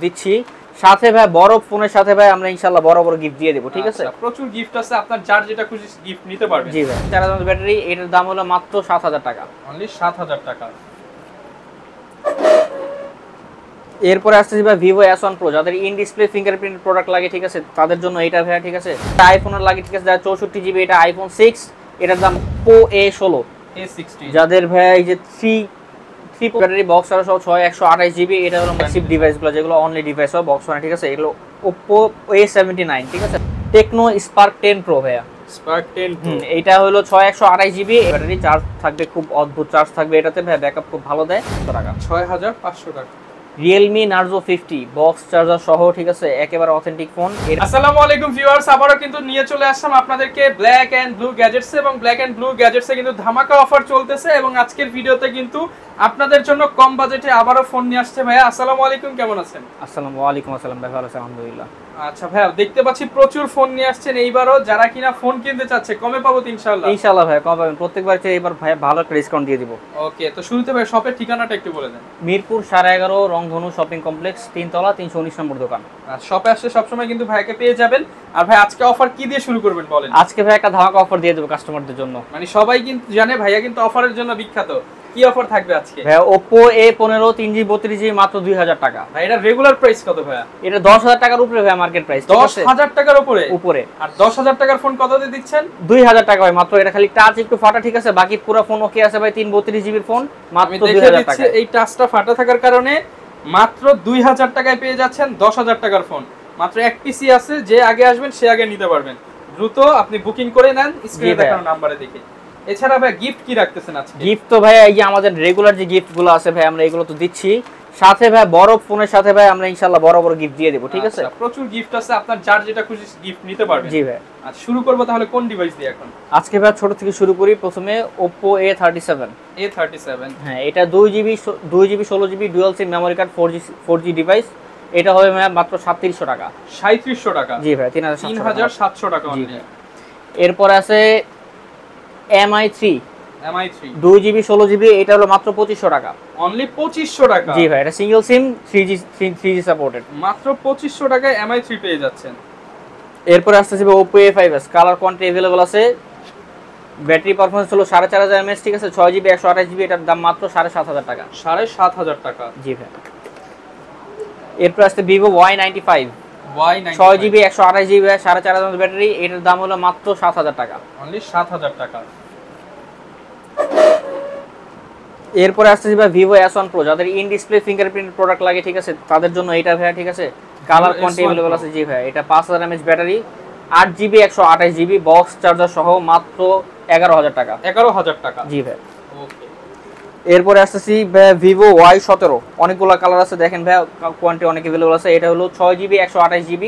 দিচ্ছি সাথে ভাই বড় ফোনের সাথে ভাই আমরা ইনশাআল্লাহ বড় বড় গিফট দিয়ে দেব, ঠিক আছে? প্রচুর গিফট আছে, আপনার যার যেটা খুশি গিফট নিতে পারবেন। জি ভাই 4000 ব্যাটারি, এটার দাম হলো মাত্র 7000 টাকা, অনলি 7000 টাকা। এরপরে আসছে ভাই Vivo S1 Pro, যাদের ইন ডিসপ্লে ফিঙ্গারপ্রিন্ট প্রোডাক্ট লাগে, ঠিক আছে, তাদের জন্য এটা ভাই, ঠিক আছে। আইফোনের লাগে, ঠিক আছে, যারা 64 জিবি, এটা আইফোন 6, এটার দাম Oppo A16, যাদের ভাই এই যে 3 ব্যাটারি বক্স আর সহ 128 জিবি, এটা হলো ম্যাসিভ ডিভাইসগুলো যেগুলো অনলি ডিভাইস হয় বক্স হয়, ঠিক আছে, এগুলো Oppo A79, ঠিক আছে। Tecno Spark 10 Pro ভাইয়া, Spark 10 Pro এইটা হলো 128 জিবি ব্যাটারি, চার্জ থাকবে খুব অদ্ভুত চার্জ থাকবে এটাতে ভাই, ব্যাকআপ খুব ভালো দেয়। কত টাকা? 6500 টাকা। Realme Narzo 50 বক্স চার্জার সহ, ঠিক আছে, একেবারে অথেন্টিক ফোন। আসসালামু আলাইকুম ভিউয়ার্স, আবারো কিন্তু নিয়ে চলে আসলাম আপনাদেরকে ব্ল্যাক এন্ড ব্লু গ্যাজেটস, এবং ব্ল্যাক এন্ড ব্লু গ্যাজেটসে কিন্তু ধামাকা অফার চলতেছে, এবং আজকের ভিডিওতে কিন্তু আপনাদের জন্য কম বাজেটে আবারো ফোন নিয়ে আসছে ভাইয়া। আসসালামু আলাইকুম, কেমন আছেন? আসসালামু আলাইকুম। আসসালাম ভাই, ভালো আছি আলহামদুলিল্লাহ। আচ্ছা ভাইয়া, দেখতে পাচ্ছি প্রচুর ফোন নিয়ে আসছেন এইবারও, যারা কিনা ফোন কিনতে চাচ্ছে কমে পাবো তো ইনশাআল্লাহ? ইনশাআল্লাহ ভাই কম পাবেন, প্রত্যেকবার চেয়ে এবার ভাই ভালো একটা ডিসকাউন্ট দিয়ে দিব। ওকে, তো শুরুতে ভাই শপের ঠিকানাটা একটু বলে দেন। মিরপুর 11.5 রংধনু শপিং কমপ্লেক্স, 3 তলা, 319 নম্বর দোকান। আর শপে আসলে সবসময় কিন্তু ভাইকে পেয়ে যাবেন। আর ভাই আজকে অফার কি দিয়ে শুরু করবেন বলেন? আজকে ভাই একটা ধামাকা অফার দিয়ে দেব কাস্টমারদের জন্য। মানে সবাই কিন্তু জানে ভাইয়া কিন্তু অফারের জন্য বিখ্যাত। কি অফার থাকবে আজকে? ভাই Oppo A15 3GB 32GB মাত্র 2000 টাকা। ভাই এটা রেগুলার প্রাইস কত ভাইয়া? এটা 10000 টাকার উপরে ভাই, মার্কেট প্রাইস 10000 টাকার উপরে। আর 10000 টাকার ফোন কত দিয়ে দিচ্ছেন? 2000 টাকা ভাই মাত্র। এটা খালি টাচ একটু ফাটা, ঠিক আছে, বাকি পুরো ফোন ওকে আছে ভাই। 332GB ফোন মাত্র 2000 টাকা। এই টাচটা ফাটা থাকার কারণে মাত্র 2000 টাকায় পেয়ে যাচ্ছেন 10000 টাকার ফোন। মাত্র এক পিসি আছে, যে আগে আসবেন সে আগে নিতে পারবেন। দ্রুত আপনি বুকিং করে নেন স্ক্রিনে দেখানো নম্বরে দেখে। এছাড়া ভাই গিফট কি রাখতেছেন আজকে? গিফট তো ভাই এই যে আমাদের রেগুলার যে গিফটগুলো আছে ভাই, আমরা এগুলো তো দিচ্ছি সাথে ভাই বড় ফোনের সাথে ভাই আমরা ইনশাআল্লাহ বড় বড় গিফট দিয়ে দেব, ঠিক আছে? প্রচুর গিফট আছে, আপনার যার যেটা খুশি গিফট নিতে পারবেন। জি ভাই। আচ্ছা শুরু করব তাহলে কোন ডিভাইস দিয়ে এখন? আজকে ভাই ছোট থেকে শুরু করি। প্রথমে Oppo A37। হ্যাঁ, এটা 2GB 16GB dual SIM memory card 4G device. এটা হবে ভাই মাত্র 3700 টাকা। 3700 টাকা? জি ভাই 3700 টাকা অনলি। এরপর আছে MI3 2GB 16GB, এটা হলো মাত্র 2500 টাকা। অনলি 2500 টাকা? জি ভাই, এটা সিঙ্গেল সিম 3G সাপোর্টেড। মাত্র 2500 টাকায় MI3 পেয়ে যাচ্ছেন। এরপর আসছে Oppo A5s, colour quantity available আছে। ব্যাটারি পারফরম্যান্স হলো 4500 mAh, ঠিক আছে, 6GB 128GB, এটার দাম মাত্র 7500 টাকা। 7500 টাকা? জি ভাই। এরপর আসছে Vivo Y95 6GB 128GB 4500 battery, এটার দাম হলো মাত্র 7000 টাকা। অনলি 7000 টাকা। এরপরে আসছে ভাই Vivo S1 Pro, যাদের ইন ডিসপ্লে ফিঙ্গারপ্রিন্ট প্রোডাক্ট লাগে, ঠিক আছে, তাদের জন্য এটা ভাই, ঠিক আছে, কালার কোয়ান্টিটি अवेलेबल আছে। জি ভাই, এটা 5000 mAh battery, 8GB 128GB box charger সহ মাত্র 11000 টাকা। 11000 টাকা? জি ভাই। ওকে। এরপরে আসছে Vivo Y17, অনেকগুলো কালার আছে, দেখেন ভাই কোয়ান্টিটি অনেক अवेलेबल আছে। এটা হলো 6GB 128GB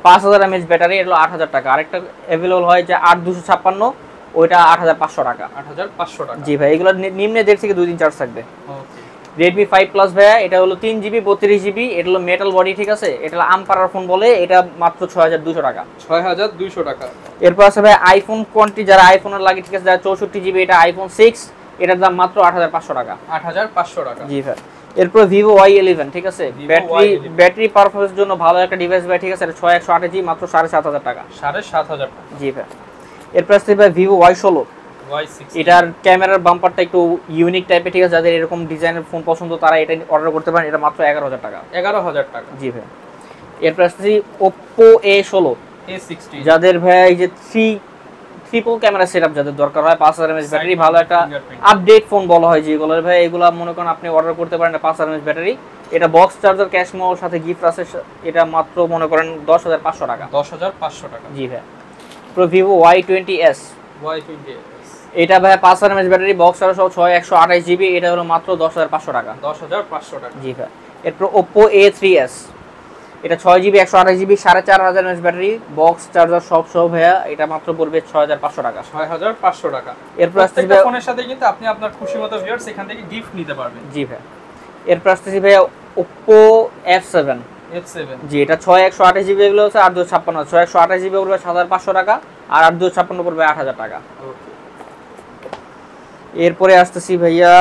5000 mAh ব্যাটারি, এটা হলো 8000 টাকা। আরেকটা अवेलेबल হয় যে 8256, ওইটা 8500 টাকা। 8500 টাকা? জি ভাই, এগুলো নিম্নে 1.5 থেকে 2 দিন চার্জ থাকবে। ওকে। Redmi 5 Plus ভাইয়া, এটা হলো 3GB 32GB, এটা হলো মেটাল বডি, ঠিক আছে, এটা আমপারার ফোন বলে, এটা মাত্র 6200 টাকা। 6200 টাকা? এরপর আছে ভাই আইফোন কোয়ান্টিটি, যারা আইফোনের লাগে, ঠিক আছে, যারা 64GB, এটা আইফোন 6, এটার দাম মাত্র 8500 টাকা। 8500 টাকা? জি ভাই। এরপর Vivo Y11, ঠিক আছে, ব্যাটারি পারফরম্যান্সের জন্য ভালো একটা ডিভাইস ভাই, ঠিক আছে, এটা 6128GB মাত্র 7500 টাকা। 7500 টাকা? জি ভাই। এরপর আছে ভাই Vivo Y16। এটার ক্যামেরার বাম্পারটা একটু ইউনিক টাইপের, ঠিক আছে, যাদের এরকম ডিজাইনের ফোন পছন্দ তারা এটা অর্ডার করতে পারেন। এটা মাত্র 11000 টাকা। 11000 টাকা? জি ভাই। এরপর আসছে Oppo A16, যাদের ভাই এই যে ট্রিপল ক্যামেরা সেটআপ যাদের দরকার হয়, 5000 mAh ব্যাটারি, ভালো একটা আপডেট ফোন বলা হয় যেগুলো ভাই, এগুলো মনে করেন আপনি অর্ডার করতে পারেন। 5000 mAh ব্যাটারি, এটা বক্স চার্জার, ক্যাশ মেমোর সাথে গিফট আছে, এটা মাত্র মনে করেন 10500 টাকা। 10500 টাকা? জি ভাই। তো Vivo Y20s, এটা ভাই 5000 mAh ব্যাটারি, বক্স চার্জার সহ 128GB, এটা হলো মাত্র 10500 টাকা। 10500 টাকা? জি ভাই। এরপর Oppo A3s, এটা 6GB 128GB 4500 mAh battery, box charger সব সহ ভাইয়া, এটা মাত্র পড়বে 6500 টাকা। 6500 টাকা? এরপর আসছে প্রত্যেকটা ফোনের সাথে কিন্তু আপনি আপনার খুশিমতো ভিউয়ার্স এখান থেকে গিফট নিতে পারবেন। জি ভাই। এরপর আসছে ভাইয়া Oppo F7। জি, এটা 6128GB এগুলো হচ্ছে 8256, 6128GB পড়বে 7500 টাকা, আর 8256 পড়বে 8000 টাকা। ওকে। এরপরে আসতেছি ভাইয়া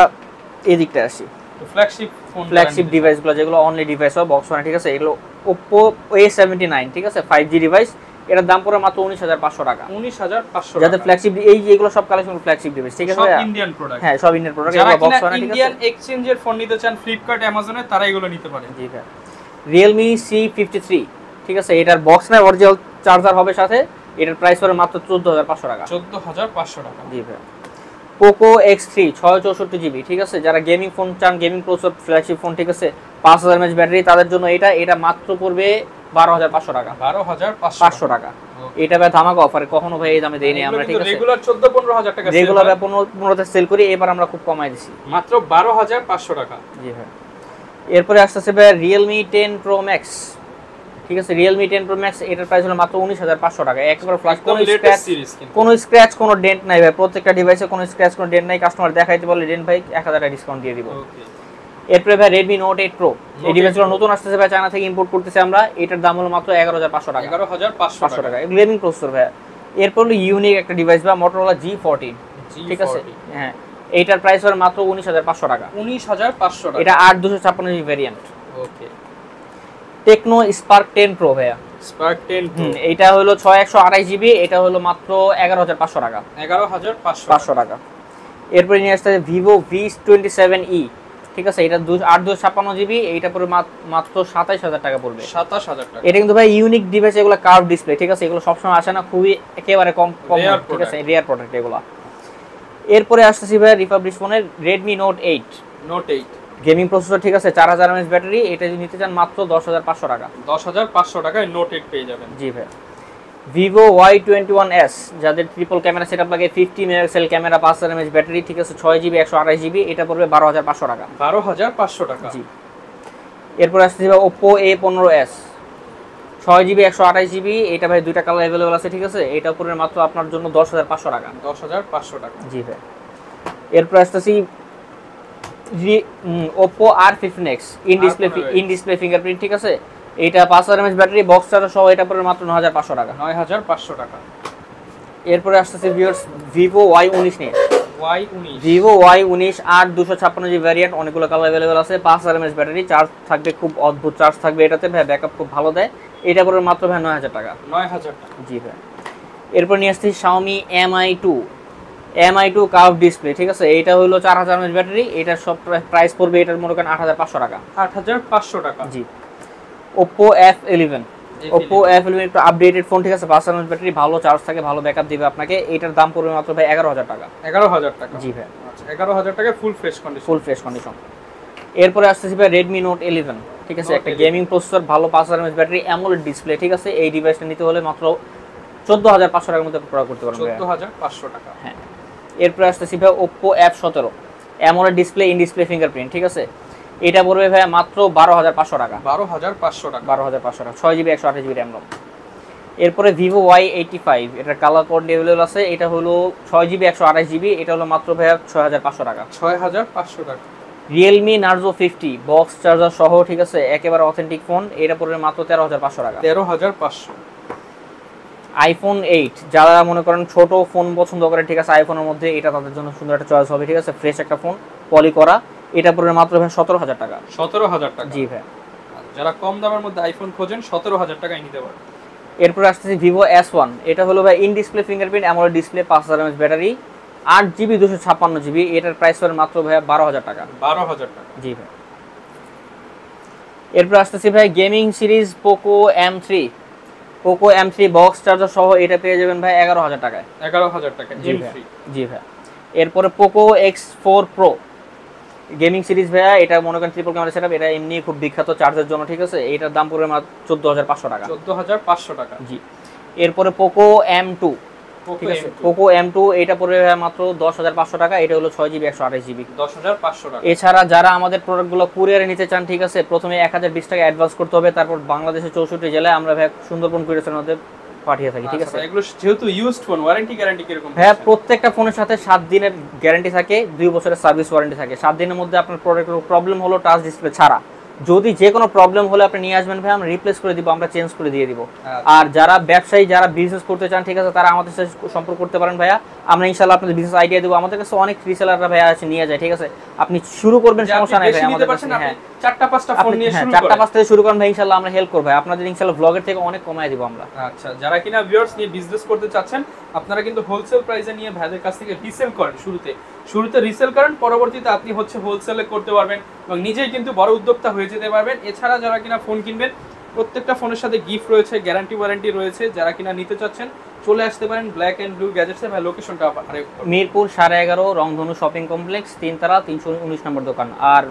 এদিকটা আসি, তো ফ্ল্যাগশিপ ফোন ফ্ল্যাগশিপ ডিভাইসগুলো যেগুলো অনলি ডিভাইস হয় বক্স হয়, ঠিক আছে, এগুলো Oppo A79, ঠিক আছে, 5G ডিভাইস, এটার দাম পড়ে মাত্র 19,500 টাকা। 19,500 যাদের ফ্ল্যাগশিপ, এই যে এগুলো সব কালেকশন ফ্ল্যাগশিপ ডিভাইস, ঠিক আছে, সব ইন্ডিয়ান প্রোডাক্ট। হ্যাঁ সব ইন্ডিয়ান প্রোডাক্ট, যারা এগুলো বক্স হয় না, ঠিক আছে। ইন্ডিয়ান এক্সচেঞ্জের ফোন নিতে চান ফ্লিপকার্ট অ্যামাজনে, তারা এগুলো নিতে পারেন। জি ভাই। Realme C53, ঠিক আছে, এটার বক্স না, অরিজিনাল চার্জার হবে সাথে, এটার প্রাইস পড়ে মাত্র 14,500 টাকা। 14,500 টাকা। জি ভাই। Poco X3 664GB, ঠিক আছে, যারা গেমিং ফোন চান, গেমিং প্রসেসর ফ্ল্যাগশিপ ফোন, ঠিক আছে, 5000 mAh ব্যাটারি, তাদের জন্য এটা মাত্র পড়বে 12,500 টাকা। 12,500 টাকা। এটা ভাই ধামাকা অফারে, কখনো ভাই এই দামে দেইনি আমরা, ঠিক আছে, রেগুলার 14-15,000 টাকা, রেগুলার 15তে সেল করি, এবার আমরা খুব কমাই দিছি মাত্র 12,500 টাকা। জি ভাই। এরপরে আসছে ভাই Realme 10 Pro Max, ঠিক আছে, Realme 10 Pro Max, এটার প্রাইস হলো মাত্র 19,500 টাকা। একেবারে ফ্ল্যাশ, কোনো স্ক্র্যাচ কোনো ডেন্ট নাই ভাই, প্রত্যেকটা ডিভাইসে কোনো স্ক্র্যাচ কোনো ডেন্ট নাই, কাস্টমার দেখাইতে বলে ডেন্ট ভাই 1000 টাকা ডিসকাউন্ট দিয়ে দিব। এরপরে ভাই Redmi Note 8 Pro, এই ডিভাইসগুলো নতুন আসতেছে ভাই, চায়না থেকে ইম্পোর্ট করতেছি আমরা, এটার দাম হলো মাত্র 11,500 টাকা। 11,500 টাকা। এগুলো গেমিং প্রসেসর ভাই। এরপর হলো ইউনিক একটা ডিভাইস বা Motorola G14, ঠিক আছে, হ্যাঁ, এইটার প্রাইস হলো মাত্র 19,500 টাকা। 19,500 টাকা। এটা 8/256GB ভেরিয়েন্ট। ওকে। Tecno Spark 10 Pro ভাইয়া, Spark 10 Pro, এটা হলো 6128GB, এটা হলো মাত্র 11,500 টাকা। 11,500 টাকা। এরপরে নিয়ে আসছে Vivo V27e, ঠিক আছে, এটা 8/256GB, এইটা পড়বে মাত্র 27,000 টাকা পড়বে। 27,000 টাকা। এটা কিন্তু ভাই ইউনিক ডিভাইস, এগুলো কার্ভ ডিসপ্লে, ঠিক আছে, এগুলো সবসময় আসে না, খুবই একেবারে কম, ঠিক আছে, রিয়ার প্রোডাক্ট এগুলো। এরপরে আসতেছি ভাই রিপাবলিক ফোনের Redmi Note 8 গেমিং প্রসেসর, ঠিক আছে, 4000 mAh ব্যাটারি, এটা যদি নিতে চান মাত্র 10,500 টাকা। 10,500 টাকায় Note 8 পেয়ে যাবেন। জি ভাই। Vivo Y21s, যাদের ট্রিপল ক্যামেরা সেটআপ লাগে, 50 মেগাপিক্সেল ক্যামেরা, 5000 mAh ব্যাটারি, ঠিক আছে, 6GB 128GB, এটা পড়বে 12,500 টাকা। 12,500 টাকা। জি। এরপর আসছে ভাই Oppo A15s, 6GB 128GB, এটা ভাই দুইটা কালার अवेलेबल আছে, ঠিক আছে, এটা পড়বে মাত্র আপনার জন্য 10,500 টাকা। 10,500 টাকা। জি ভাই। এরপর আসছে Oppo R15X in display fingerprint, ঠিক আছে, এটা 5000 mAh ব্যাটারি, বক্স চার্জার সহ, এটা পড়বে মাত্র 9,500 টাকা। 9,500 টাকা। এরপরে আসছে ভিউয়ার্স Vivo Y19 নিয়ে। Y19, Vivo Y19 8/256GB variant, অনেকগুলো কালার अवेलेबल আছে, 5000 mAh ব্যাটারি, চার্জ থাকবে খুব অদ্ভুত চার্জ থাকবে এটাতে ভাই, ব্যাকআপ খুব ভালো দেয়, এটা পড়বে মাত্র ভাই 9,000 টাকা। 9,000 টাকা। জি ভাই। এরপর নিয়ে আসছি Xiaomi Mi2 কার্ভ ডিসপ্লে, ঠিক আছে, এটা হলো 4000 mAh ব্যাটারি, এটার সব প্রাইস পড়বে, এটার মনে করেন 8,500 টাকা। 8,500 টাকা। জি। Oppo F11 একটু আপডেটেড ফোন, ঠিক আছে, 5000 mAh ব্যাটারি, ভালো চার্জ থাকে, ভালো ব্যাকআপ দিবে আপনাকে, এটার দাম পড়বে মাত্র ভাই 11,000 টাকা। 11,000 টাকা। জি ভাই। আচ্ছা, 11,000 টাকায় ফুল ফ্রেশ কন্ডিশন। এরপরে আসতেছি ভাই Redmi Note 11, ঠিক আছে, একটা গেমিং প্রসেসর, ভালো 5000 mAh ব্যাটারি, অ্যামোলেড ডিসপ্লে, ঠিক আছে, এই ডিভাইসটা নিতে হলে মাত্র 14,500 টাকার মধ্যে ক্রয় করতে পারবেন। 14,500 টাকা। হ্যাঁ। এরপরে আসতেছি ভাই Oppo F17 AMOLED display, in display fingerprint, ঠিক আছে, এটা পড়বে ভাই মাত্র 12,500 টাকা। 12,500 টাকা। 12,500 টাকা, 6GB 128GB RAM ROM। এরপরে Vivo Y85, এটার কালার কোড अवेलेबल আছে, এটা হলো 6GB 128GB, এটা হলো মাত্র ভাই 6,500 টাকা। 6,500 টাকা। Realme Narzo 50 বক্স চার্জার সহ, ঠিক আছে, একেবারে অথেন্টিক ফোন, এটা পড়বে মাত্র 13,500 টাকা। 13,500। iPhone 8, যারা মনে করেন ছোট ফোন পছন্দ করে, ঠিক আছে, আইফোনের মধ্যে এটা তাদের জন্য সুন্দর একটা চয়েস হবে, ঠিক আছে, ফ্রেশ একটা ফোন, পলি করা, এটা পড়বে মাত্র ভাই 17,000 টাকা। 17,000 টাকা। জি ভাই। যারা কম দামের মধ্যে আইফোন খোঁজেন 17,000 টাকায় নিতে পারেন। এরপর আসছে Vivo S1, এটা হলো ভাই in display fingerprint, AMOLED display, 5000 mAh battery, 8GB 256GB, এটার প্রাইস পড়বে মাত্র ভাই 12,000 টাকা। 12,000 টাকা। জি ভাই। এরপর আসছে ভাই gaming series Poco M3 box charger সহ, এটা পেয়ে যাবেন ভাই 11,000 টাকায়। 11,000 টাকা। জি ভাই। এরপরে Poco X4 Pro gaming series ভাইয়া, এটা মনে করেন ট্রিপল ক্যামেরা সেটআপ, এটা এমনি খুব বিখ্যাত চার্জের জন্য, ঠিক আছে, এটার দাম পড়বে মাত্র 14,500 টাকা। 14,500 টাকা। জি। এরপরে Poco M2, ঠিক আছে, Poco M2, এটা পড়বে মাত্র 10,500 টাকা, এটা হলো 6GB 128GB। 10,500 টাকা। এছাড়া যারা আমাদের প্রোডাক্টগুলো কুরিয়ারে নিতে চান, ঠিক আছে, প্রথমে 1020 টাকা অ্যাডভান্স করতে হবে, তারপর বাংলাদেশের 64 জেলায় আমরা ভাই সুন্দরবন কুরিয়ারের মধ্যে পাঠিয়ে থাকি, ঠিক আছে। এগুলো যেহেতু ইউজড ফোন, ওয়ারেন্টি গ্যারান্টি কিরকম? হ্যাঁ, প্রত্যেকটা ফোনের সাথে 7 দিনের গ্যারান্টি থাকে, 2 বছরের সার্ভিস ওয়ারেন্টি থাকে। 7 দিনের মধ্যে আপনার প্রোডাক্টের প্রবলেম হলো টাচ ডিসপ্লে ছাড়া, যদি যে কোনো প্রবলেম হলে আপনি নিয়ে আসবেন ভাই, আমরা রিপ্লেস করে দিব, আমরা চেঞ্জ করে দিয়ে দিব। আর যারা ব্যবসায়ী, যারা বিজনেস করতে চান, ঠিক আছে, তারা আমাদের সাথে সম্পর্ক করতে পারেন ভাইয়া, আমরা ইনশাআল্লাহ আপনাদের বিজনেস আইডিয়া দেবো। আমাদের কাছে অনেক রিসেলাররা ভাইয়া আছে, নিয়ে যায়, ঠিক আছে, আপনি শুরু করবেন, সমস্যা নাই ভাই, আমাদের কাছে। হ্যাঁ, চারটা পাঁচটা ফোন নিয়ে শুরু চারটা করেন। পাঁচটা থেকে শুরু করেন ভাই, ইনশাআল্লাহ আমরা হেল্প করব ভাই, আপনাদের ইনশাআল্লাহ ব্লগের থেকে অনেক কমায় দিব আমরা। আচ্ছা, যারা কিনা ভিউয়ার্স নিয়ে বিজনেস করতে চাচ্ছেন, আপনারা কিন্তু হোলসেল প্রাইসে নিয়ে ভাইদের কাছ থেকে রিসেল করেন। শুরুতে রিসেল করেন, পরবর্তীতে আপনি হচ্ছে হোলসেলে করতে পারবেন এবং নিজেই কিন্তু বড় উদ্যোক্তা হয়ে যেতে পারবেন। এছাড়া যারা কিনা ফোন কিনবেন, প্রত্যেকটা ফোনের সাথে গিফট রয়েছে, গ্যারান্টি ওয়ারেন্টি রয়েছে। যারা কিনা নিতে চাচ্ছেন চলে আসতে পারেন ব্ল্যাক এন্ড ব্লু গ্যাজেটসে। ভাই লোকেশনটা আরেকটু বলুন। মিরপুর 11.5 রংধনু শপিং কমপ্লেক্স, 3 তারা 319 নম্বর দোকান। আর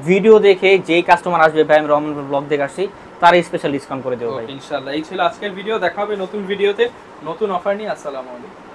ভিডিও দেখে যেই কাস্টমার আসবে ভাই আমি রহমান ব্লগ দেখে আসছি, তার স্পেশাল ডিসকাউন্ট করে দেবো ভাই ইনশাআল্লাহ। এই ছিল আজকের ভিডিও, দেখা হবে নতুন ভিডিওতে নতুন অফার নিয়ে। আসসালামু আলাইকুম।